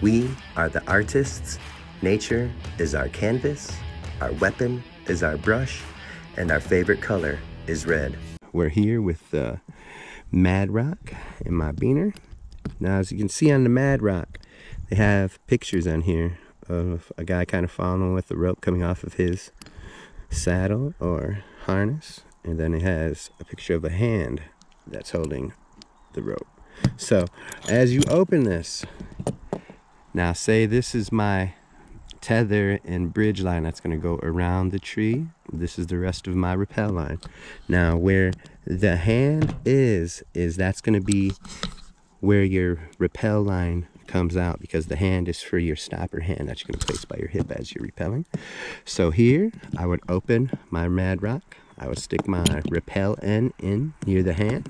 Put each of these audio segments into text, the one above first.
We are the artists. Nature is our canvas. Our weapon is our brush. And our favorite color is red. We're here with Madrock and my beaner. Now, as you can see on the Madrock, they have pictures on here of a guy kind of following with the rope coming off of his saddle or harness. And then it has a picture of a hand that's holding the rope. So as you open this, now say this is my tether and bridge line that's going to go around the tree. This is the rest of my rappel line. Now where the hand is that's going to be where your rappel line comes out, because the hand is for your stopper hand that you're going to place by your hip as you're rappelling. So here I would open my Madrock. I would stick my rappel end in near the hand.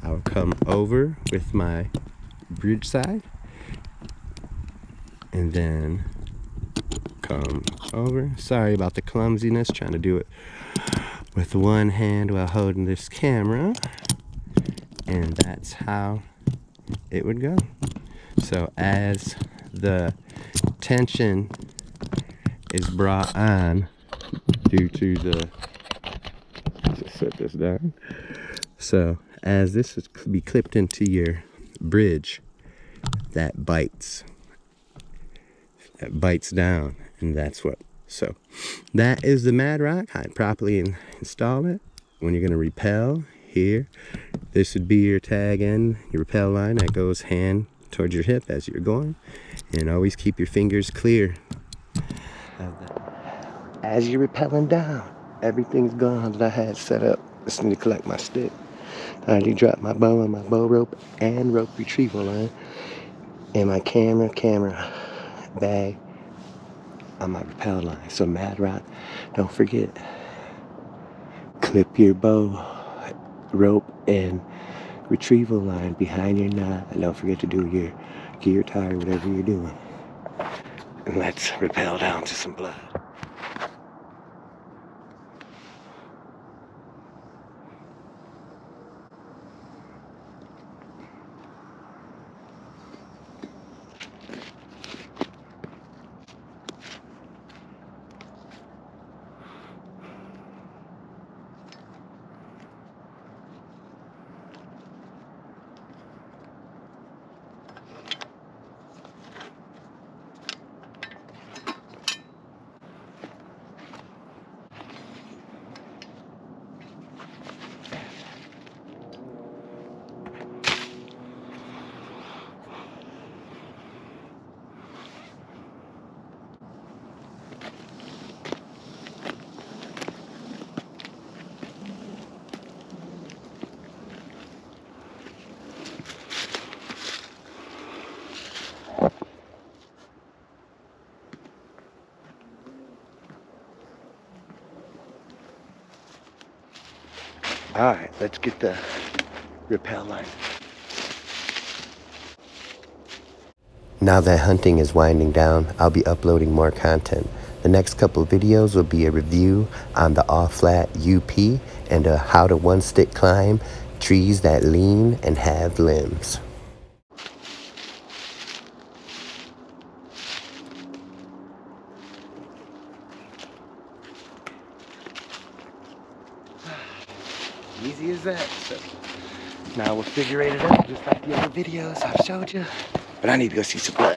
I would come over with my bridge side and then come over. Sorry about the clumsiness, trying to do it with one hand while holding this camera. And that's how it would go. So as the tension is brought on due to the, just set this down. So as this is be clipped into your bridge, that bites down, and that's what. So that is the Madrock. How to properly install it. When you're going to rappel here, this would be your tag end, your rappel line that goes hand towards your hip as you're going, and always keep your fingers clear of that. As you're rappelling down, everything's gone that I had set up. Just need to collect my stick. I already dropped my bow on my bow rope and rope retrieval line, and my camera bag on my rappel line. So Madrock, don't forget, clip your bow, rope, and retrieval line behind your knot, and don't forget to do your gear tie or whatever you're doing. And let's rappel down to some blood. Alright, let's get the rappel line. Now that hunting is winding down, I'll be uploading more content. The next couple of videos will be a review on the all-flat UP and a how to one-stick climb trees that lean and have limbs. Easy as that. So now we'll figure it out just like the other videos I've showed you. But I need to go see some blood.